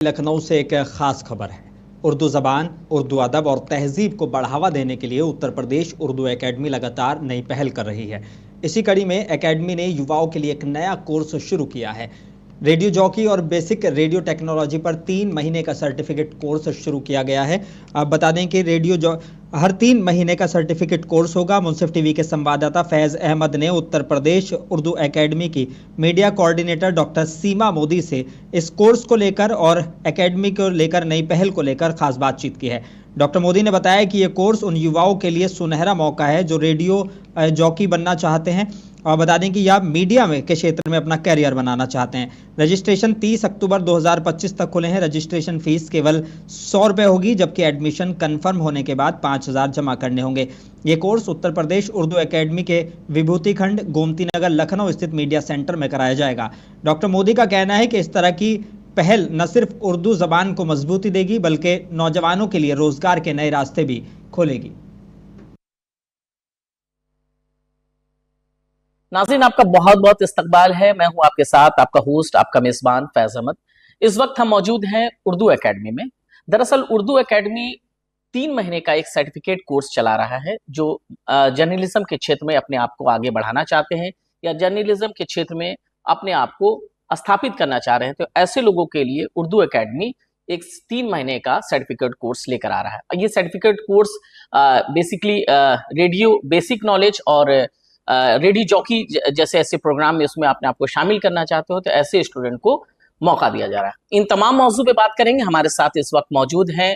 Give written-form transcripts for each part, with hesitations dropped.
लखनऊ से एक खास खबर है। उर्दू ज़बान, उर्दू अदब और तहजीब को बढ़ावा देने के लिए उत्तर प्रदेश उर्दू एकेडमी लगातार नई पहल कर रही है। इसी कड़ी में एकेडमी ने युवाओं के लिए एक नया कोर्स शुरू किया है। रेडियो जॉकी और बेसिक रेडियो टेक्नोलॉजी पर 3 महीने का सर्टिफिकेट कोर्स शुरू किया गया है। आप बता दें कि हर 3 महीने का सर्टिफिकेट कोर्स होगा। मुंसिफ टीवी के संवाददाता फैज़ अहमद ने उत्तर प्रदेश उर्दू एकेडमी की मीडिया कोऑर्डिनेटर डॉक्टर सीमा मोदी से इस कोर्स को लेकर और एकेडमी को लेकर नई पहल को लेकर खास बातचीत की है। डॉक्टर मोदी ने बताया कि ये कोर्स उन युवाओं के लिए सुनहरा मौका है जो रेडियो जॉकी बनना चाहते हैं और बता दें कि यह मीडिया में के क्षेत्र में अपना कैरियर बनाना चाहते हैं। रजिस्ट्रेशन 30 अक्टूबर 2025 तक खुले हैं। रजिस्ट्रेशन फीस केवल 100 रुपये होगी, जबकि एडमिशन कंफर्म होने के बाद 5000 जमा करने होंगे। ये कोर्स उत्तर प्रदेश उर्दू एकेडमी के विभूति खंड गोमती नगर लखनऊ स्थित मीडिया सेंटर में कराया जाएगा। डॉक्टर मोदी का कहना है कि इस तरह की पहल न सिर्फ उर्दू जबान को मजबूती देगी बल्कि नौजवानों के लिए रोजगार के नए रास्ते भी खोलेगी। नाज़रीन, आपका बहुत बहुत इस्तकबाल है। मैं हूं आपके साथ आपका होस्ट, आपका मेजबान फैज अहमद। इस वक्त हम मौजूद हैं उर्दू एकेडमी में। दरअसल उर्दू एकेडमी 3 महीने का एक सर्टिफिकेट कोर्स चला रहा है जो जर्नलिज्म के क्षेत्र में अपने आप को आगे बढ़ाना चाहते हैं या जर्नलिज्म के क्षेत्र में अपने आप को स्थापित करना चाह रहे हैं। तो ऐसे लोगों के लिए उर्दू एकेडमी एक 3 महीने का सर्टिफिकेट कोर्स लेकर आ रहा है। ये certificate course basically radio basic knowledge और रेडियो जॉकी जैसे ऐसे प्रोग्राम में उसमें अपने आप को शामिल करना चाहते हो तो ऐसे स्टूडेंट को मौका दिया जा रहा है। इन तमाम मौजू पे बात करेंगे। हमारे साथ इस वक्त मौजूद हैं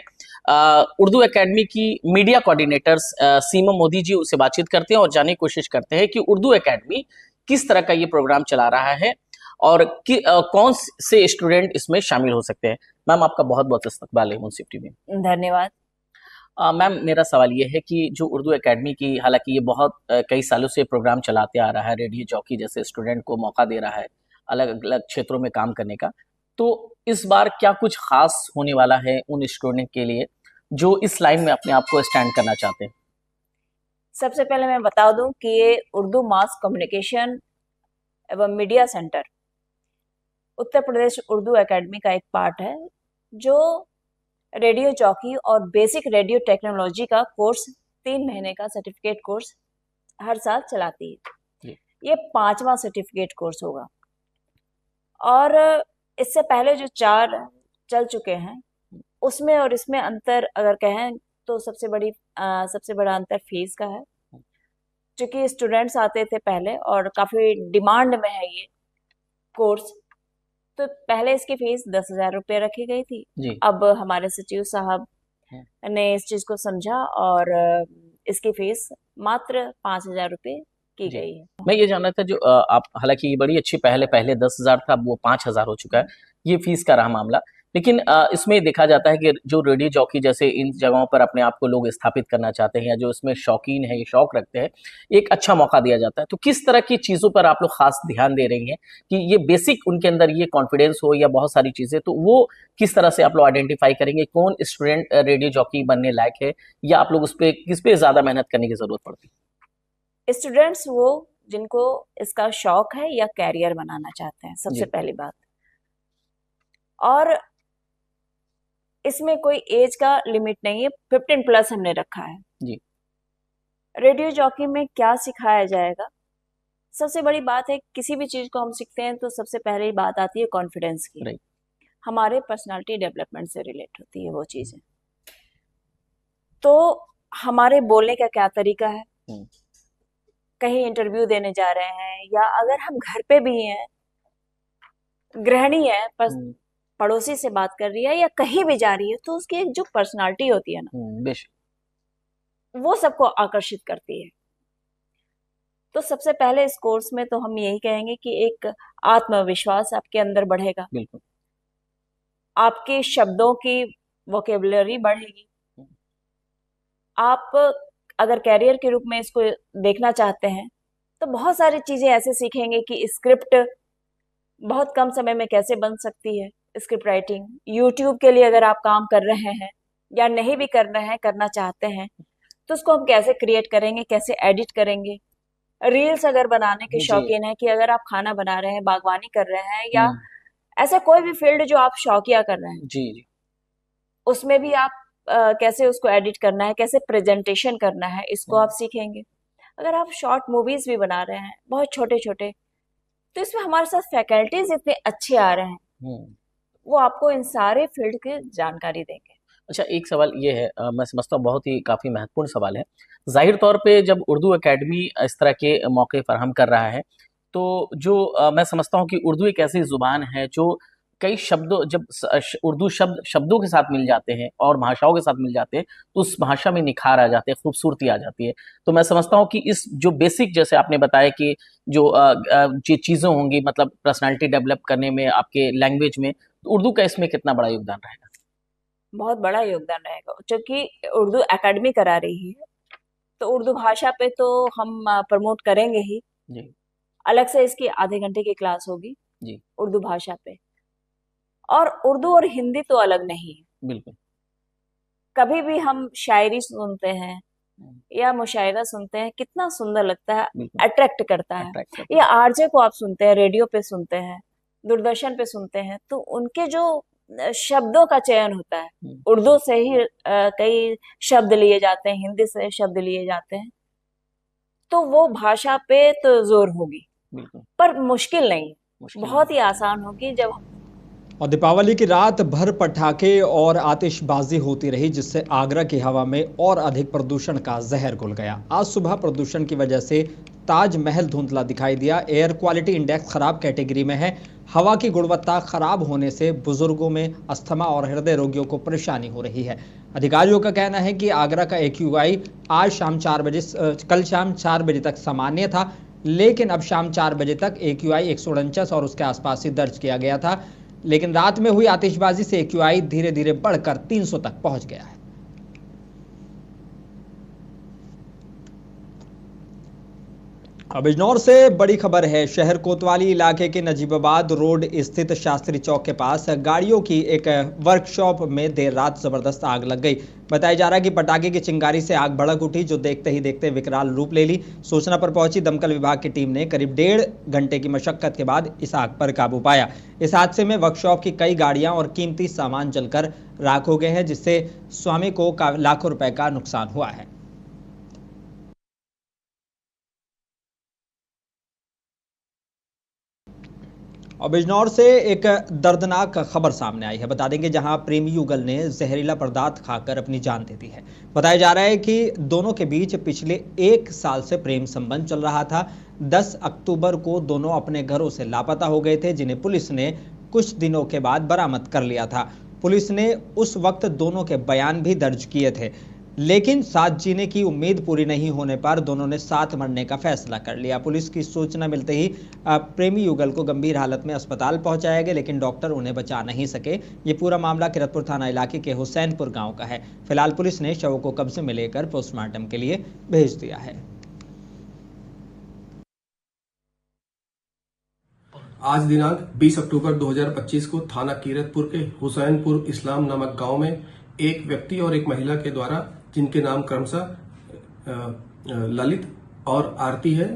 उर्दू एकेडमी की मीडिया कोऑर्डिनेटर्स सीमा मोदी जी। उनसे बातचीत करते हैं और जानने की कोशिश करते हैं कि उर्दू एकेडमी किस तरह का ये प्रोग्राम चला रहा है और कौन से स्टूडेंट इसमें शामिल हो सकते हैं। मैम, आपका बहुत बहुत इस्तकबाल है मुंसिफ टीवी में। धन्यवाद। मैम, मेरा सवाल ये है कि जो उर्दू एकेडमी की, हालांकि ये बहुत कई सालों से प्रोग्राम चलाते आ रहा है, रेडियो जॉकी जैसे स्टूडेंट को मौका दे रहा है अलग अलग क्षेत्रों में काम करने का, तो इस बार क्या कुछ खास होने वाला है उन स्टूडेंट के लिए जो इस लाइन में अपने आप को स्टैंड करना चाहते हैं? सबसे पहले मैं बता दूं कि ये उर्दू मास कम्युनिकेशन एवं media centre Uttar Pradesh Urdu academy का एक पार्ट है जो रेडियो जॉकी और बेसिक रेडियो टेक्नोलॉजी का कोर्स 3 महीने का सर्टिफिकेट कोर्स हर साल चलाती है। ये 5वां सर्टिफिकेट कोर्स होगा और इससे पहले जो 4 चल चुके हैं उसमें और इसमें अंतर अगर कहें तो सबसे बड़ा अंतर फीस का है। क्योंकि स्टूडेंट्स आते थे पहले और काफ़ी डिमांड में है ये कोर्स, तो पहले इसकी फीस 10,000 रुपये रखी गई थी। अब हमारे सचिव साहब ने इस चीज को समझा और इसकी फीस मात्र 5,000 रुपये की गई है। मैं ये जानना था जो आप, हालांकि ये बड़ी अच्छी पहले 10,000 था, अब वो 5,000 हो चुका है। ये फीस का रहा मामला, लेकिन इसमें देखा जाता है कि जो रेडियो जॉकी जैसे इन जगहों पर अपने आप को लोग स्थापित करना चाहते हैं या जो इसमें शौकीन है, ये शौक रखते हैं, एक अच्छा मौका दिया जाता है। तो किस तरह की चीज़ों पर आप लोग खास ध्यान दे रही हैं कि ये बेसिक उनके अंदर ये कॉन्फिडेंस हो या बहुत सारी चीज़ें, तो वो किस तरह से आप लोग आइडेंटिफाई करेंगे कौन स्टूडेंट रेडियो जॉकी बनने लायक है या आप लोग उस पर किस पे ज़्यादा मेहनत करने की ज़रूरत पड़ती है? स्टूडेंट्स वो जिनको इसका शौक है या कैरियर बनाना चाहते हैं, सबसे पहली बात। और इसमें कोई एज का लिमिट नहीं है, 15+ हमने रखा है जी। रेडियो जॉकी में क्या सिखाया जाएगा? सबसे बड़ी बात है, किसी भी चीज को हम सीखते हैं तो सबसे पहले बात आती है कॉन्फिडेंस की। हमारे पर्सनालिटी डेवलपमेंट से रिलेट होती है वो चीजें। तो हमारे बोलने का क्या तरीका है, कहीं इंटरव्यू देने जा रहे हैं या अगर हम घर पे भी हैं, गृहिणी है पर पड़ोसी से बात कर रही है या कहीं भी जा रही है, तो उसकी एक जो पर्सनालिटी होती है ना, वो सबको आकर्षित करती है। तो सबसे पहले इस कोर्स में तो हम यही कहेंगे कि एक आत्मविश्वास आपके अंदर बढ़ेगा, बिल्कुल। आपके शब्दों की वोकेबुलरी बढ़ेगी। आप अगर कैरियर के रूप में इसको देखना चाहते हैं तो बहुत सारी चीजें ऐसे सीखेंगे कि स्क्रिप्ट बहुत कम समय में कैसे बन सकती है, स्क्रिप्ट राइटिंग। यूट्यूब के लिए अगर आप काम कर रहे हैं या नहीं भी कर रहे हैं, करना चाहते हैं, तो उसको हम कैसे क्रिएट करेंगे, कैसे एडिट करेंगे। रील्स अगर बनाने के शौकीन है कि अगर आप खाना बना रहे हैं, बागवानी कर रहे हैं या ऐसा कोई भी फील्ड जो आप शौकिया कर रहे हैं, जी जी। उसमें भी आप कैसे उसको एडिट करना है, कैसे प्रेजेंटेशन करना है, इसको आप सीखेंगे। अगर आप शॉर्ट मूवीज भी बना रहे हैं, बहुत छोटे छोटे, तो इसमें हमारे साथ फैकल्टीज इतने अच्छे आ रहे हैं, हम्म। वो आपको इन सारे फील्ड की जानकारी देंगे। अच्छा, एक सवाल ये है, मैं समझता हूँ बहुत ही काफ़ी महत्वपूर्ण सवाल है। ज़ाहिर तौर पे जब उर्दू अकेडमी इस तरह के मौके फराहम कर रहा है, तो जो मैं समझता हूँ कि उर्दू एक ऐसी ज़ुबान है जो कई शब्दों जब उर्दू शब्दों के साथ मिल जाते हैं और भाषाओं के साथ मिल जाते हैं, तो उस भाषा में निखार आ जाते हैं, खूबसूरती आ जाती है। तो मैं समझता हूँ कि इस जो बेसिक, जैसे आपने बताया कि जो चीज़ें होंगी, मतलब पर्सनैलिटी डेवलप करने में, आपके लैंग्वेज में, तो उर्दू का इसमें कितना बड़ा योगदान रहेगा? बहुत बड़ा योगदान रहेगा, क्योंकि उर्दू एकेडमी करा रही है, तो उर्दू भाषा पे तो हम प्रमोट करेंगे ही। जी अलग से इसकी आधे घंटे की क्लास होगी जी। उर्दू भाषा पे। और उर्दू और हिंदी तो अलग नहीं है। बिल्कुल। कभी भी हम शायरी सुनते हैं हम्म, या मुशायरा सुनते हैं, कितना सुंदर लगता है, बिल्कुल। अट्रैक्ट करता है। अट्रैक्ट करता या आरजे को आप सुनते हैं, रेडियो पे सुनते हैं, दूरदर्शन पे सुनते हैं, तो उनके जो शब्दों का चयन होता है, है। उर्दू से ही कई शब्द लिए जाते हैं, हिंदी से शब्द लिए जाते हैं, तो वो भाषा पे तो जोर होगी, बिल्कुल। पर मुश्किल नहीं है, मुश्किल नहीं। बहुत ही आसान होगी जब। और दीपावली की रात भर पटाखे और आतिशबाजी होती रही, जिससे आगरा की हवा में और अधिक प्रदूषण का जहर घुल गया। आज सुबह प्रदूषण की वजह से ताजमहल धुंधला दिखाई दिया। एयर क्वालिटी इंडेक्स खराब कैटेगरी में है। हवा की गुणवत्ता खराब होने से बुजुर्गों में अस्थमा और हृदय रोगियों को परेशानी हो रही है। अधिकारियों का कहना है कि आगरा का AQI आज शाम 4 बजे कल शाम 4 बजे तक सामान्य था, लेकिन अब शाम 4 बजे तक AQI 149 और उसके आसपास ही दर्ज किया गया था। लेकिन रात में हुई आतिशबाजी से AQI धीरे धीरे बढ़कर 300 तक पहुंच गया है। अब बिजनौर से बड़ी खबर है। शहर कोतवाली इलाके के नजीबाबाद रोड स्थित शास्त्री चौक के पास गाड़ियों की एक वर्कशॉप में देर रात जबरदस्त आग लग गई। बताया जा रहा है कि पटाखे की चिंगारी से आग भड़क उठी, जो देखते ही देखते विकराल रूप ले ली। सूचना पर पहुंची दमकल विभाग की टीम ने करीब 1.5 घंटे की मशक्कत के बाद इस आग पर काबू पाया। इस हादसे में वर्कशॉप की कई गाड़ियां और कीमती सामान जलकर राख हो गए हैं, जिससे स्वामी को लाखों रुपए का नुकसान हुआ है। और बिजनौर से एक दर्दनाक खबर सामने आई है। बता देंगे जहां प्रेमी युगल ने जहरीला पदार्थ खाकर अपनी जान दे दी है। बताया जा रहा है कि दोनों के बीच पिछले 1 साल से प्रेम संबंध चल रहा था। 10 अक्टूबर को दोनों अपने घरों से लापता हो गए थे, जिन्हें पुलिस ने कुछ दिनों के बाद बरामद कर लिया था। पुलिस ने उस वक्त दोनों के बयान भी दर्ज किए थे, लेकिन साथ जीने की उम्मीद पूरी नहीं होने पर दोनों ने साथ मरने का फैसला कर लिया। पुलिस की सूचना मिलते ही प्रेमी युगल को गंभीर हालत में अस्पताल पहुंचाया गया, लेकिन डॉक्टर उन्हें बचा नहीं सके। ये पूरा मामला किरतपुर थाना इलाके के हुसैनपुर गांव का है। फिलहाल पुलिस ने शव को कब्जे में लेकर पोस्टमार्टम के लिए भेज दिया है। आज दिनांक 20 अक्टूबर 2025 को थाना कीरतपुर के हुसैनपुर इस्लाम नामक गांव में एक व्यक्ति और एक महिला के द्वारा, जिनके नाम क्रमशः ललित और आरती है,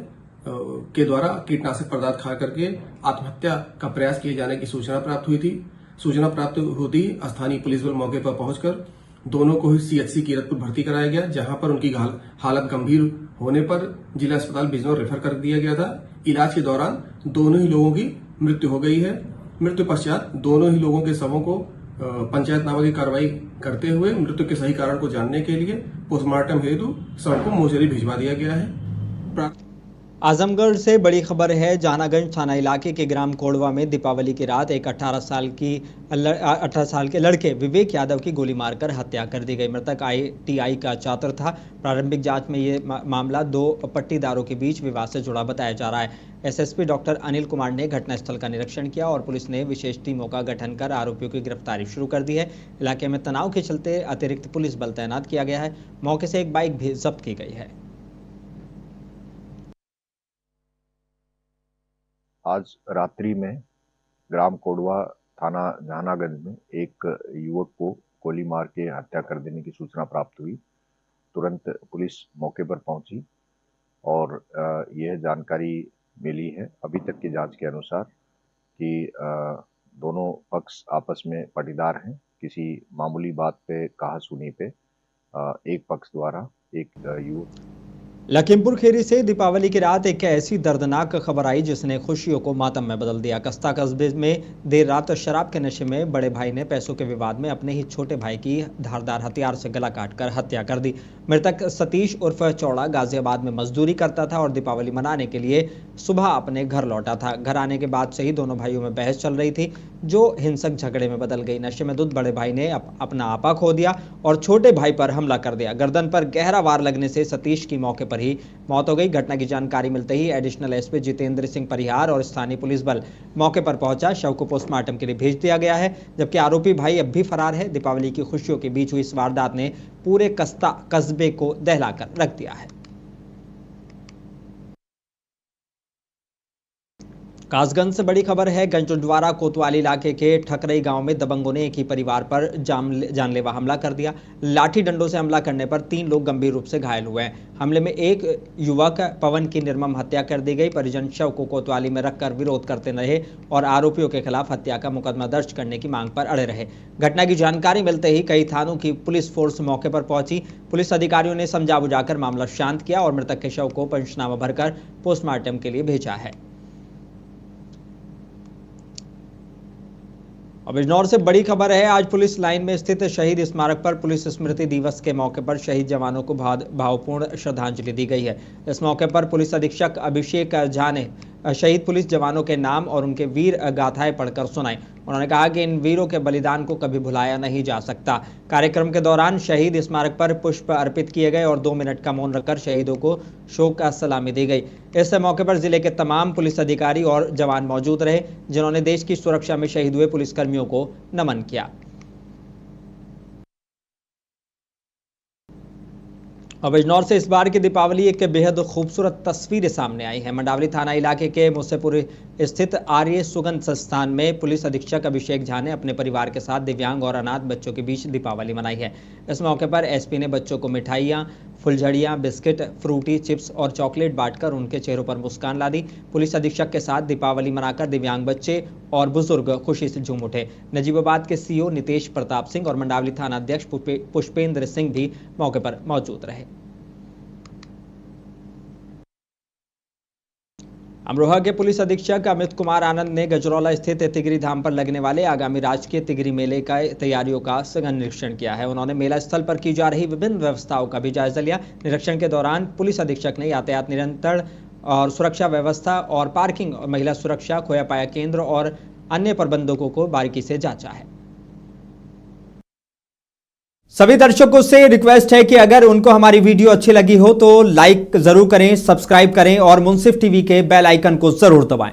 के द्वारा कीटनाशक पदार्थ खा करके आत्महत्या का प्रयास किए जाने की सूचना प्राप्त हुई थी। सूचना प्राप्त होती स्थानीय पुलिस बल मौके पर पहुंचकर दोनों को ही CHC कीरतपुर भर्ती कराया गया, जहां पर उनकी हालत गंभीर होने पर जिला अस्पताल बिजनौर रेफर कर दिया गया था। इलाज के दौरान दोनों ही लोगों की मृत्यु हो गई है। मृत्यु पश्चात दोनों ही लोगों के शवों को पंचायतनामा की कार्रवाई करते हुए मृत्यु के सही कारण को जानने के लिए पोस्टमार्टम हेतु शव को मोर्चरी भिजवा दिया गया है। आजमगढ़ से बड़ी खबर है। जहानागंज थाना इलाके के ग्राम कोड़वा में दीपावली की रात एक 18 साल के लड़के विवेक यादव की गोली मारकर हत्या कर दी गई। मृतक ITI का छात्र था। प्रारंभिक जांच में ये मामला 2 पट्टीदारों के बीच विवाद से जुड़ा बताया जा रहा है। SSP डॉक्टर अनिल कुमार ने घटनास्थल का निरीक्षण किया और पुलिस ने विशेष टीमों का गठन कर आरोपियों की गिरफ्तारी शुरू कर दी है। इलाके में तनाव के चलते अतिरिक्त पुलिस बल तैनात किया गया है। मौके से एक बाइक भी जब्त की गई है। आज रात्रि में ग्राम कोडवा थाना जहानागंज में एक युवक को गोली मार के हत्या कर देने की सूचना प्राप्त हुई। तुरंत पुलिस मौके पर पहुंची और यह जानकारी मिली है अभी तक की जांच के अनुसार कि दोनों पक्ष आपस में पाटीदार हैं। किसी मामूली बात पे कहा सुनी पे एक पक्ष द्वारा एक युवक। लखीमपुर खीरी से दीपावली की रात एक ऐसी दर्दनाक खबर आई जिसने खुशियों को मातम में बदल दिया। कस्ता कस्बे में देर रात शराब के नशे में बड़े भाई ने पैसों के विवाद में अपने ही छोटे भाई की धारदार हथियार से गला काटकर हत्या कर दी। मृतक सतीश उर्फ चौड़ा गाजियाबाद में मजदूरी करता था और दीपावली मनाने के लिए सुबह अपने घर लौटा था। घर आने के बाद से ही दोनों भाइयों में बहस चल रही थी जो हिंसक झगड़े में बदल गई। नशे में धुत बड़े भाई ने अपना आपा खो दिया और छोटे भाई पर हमला कर दिया। गर्दन पर गहरा वार लगने से सतीश की मौके पर ही मौत हो गई। घटना की जानकारी मिलते ही एडिशनल एसपी जितेंद्र सिंह परिहार और स्थानीय पुलिस बल मौके पर पहुंचा। शव को पोस्टमार्टम के लिए भेज दिया गया है, जबकि आरोपी भाई अब भी फरार है। दीपावली की खुशियों के बीच हुई इस वारदात ने पूरे कस्ता कस्बे को दहलाकर रख दिया है। कासगंज से बड़ी खबर है। गंजडवारा कोतवाली इलाके के ठकरई गांव में दबंगों ने एक ही परिवार पर जानलेवा हमला कर दिया। लाठी डंडों से हमला करने पर 3 लोग गंभीर रूप से घायल हुए हैं। हमले में एक युवक पवन की निर्मम हत्या कर दी गई। परिजन शव को कोतवाली में रखकर विरोध करते रहे और आरोपियों के खिलाफ हत्या का मुकदमा दर्ज करने की मांग पर अड़े रहे। घटना की जानकारी मिलते ही कई थानों की पुलिस फोर्स मौके पर पहुंची। पुलिस अधिकारियों ने समझा बुझाकर मामला शांत किया और मृतक के शव को पंचनामा भरकर पोस्टमार्टम के लिए भेजा है। अब बिजनौर से बड़ी खबर है। आज पुलिस लाइन में स्थित शहीद स्मारक पर पुलिस स्मृति दिवस के मौके पर शहीद जवानों को भावपूर्ण श्रद्धांजलि दी गई है। इस मौके पर पुलिस अधीक्षक अभिषेक झा ने शहीद पुलिस जवानों के नाम और उनके वीर गाथाएं पढ़कर सुनाई। उन्होंने कहा कि इन वीरों के बलिदान को कभी भुलाया नहीं जा सकता। कार्यक्रम के दौरान शहीद स्मारक पर पुष्प अर्पित किए गए और 2 मिनट का मौन रखकर शहीदों को शोक का सलामी दी गई। इस मौके पर जिले के तमाम पुलिस अधिकारी और जवान मौजूद रहे, जिन्होंने देश की सुरक्षा में शहीद हुए पुलिसकर्मियों को नमन किया। अब बिजनौर से इस बार की दीपावली एक बेहद खूबसूरत तस्वीर सामने आई है। मंडावली थाना इलाके के मुसेपुर स्थित आर्य सुगंध संस्थान में पुलिस अधीक्षक अभिषेक झा ने अपने परिवार के साथ दिव्यांग और अनाथ बच्चों के बीच दीपावली मनाई है। इस मौके पर एसपी ने बच्चों को मिठाइयाँ, फुलझड़ियाँ, बिस्किट, फ्रूटी चिप्स और चॉकलेट बांटकर उनके चेहरों पर मुस्कान ला दी। पुलिस अधीक्षक के साथ दीपावली मनाकर दिव्यांग बच्चे और बुजुर्ग खुशी से झूम उठे। नजीबाबाद के सीओ नितेश प्रताप सिंह और मंडावली थाना अध्यक्ष पुष्पेंद्र सिंह भी मौके पर मौजूद रहे। अमरोहा के पुलिस अधीक्षक अमित कुमार आनंद ने गजरौला स्थित तिगरी धाम पर लगने वाले आगामी राजकीय तिगरी मेले का तैयारियों का सघन निरीक्षण किया है। उन्होंने मेला स्थल पर की जा रही विभिन्न व्यवस्थाओं का भी जायजा लिया। निरीक्षण के दौरान पुलिस अधीक्षक ने यातायात नियंत्रण और सुरक्षा व्यवस्था और पार्किंग, महिला सुरक्षा, खोया पाया केंद्र और अन्य प्रबंधकों को बारीकी से जांचा है। सभी दर्शकों से रिक्वेस्ट है कि अगर उनको हमारी वीडियो अच्छी लगी हो तो लाइक जरूर करें, सब्सक्राइब करें और मुंसिफ टीवी के बेल आइकन को जरूर दबाएं।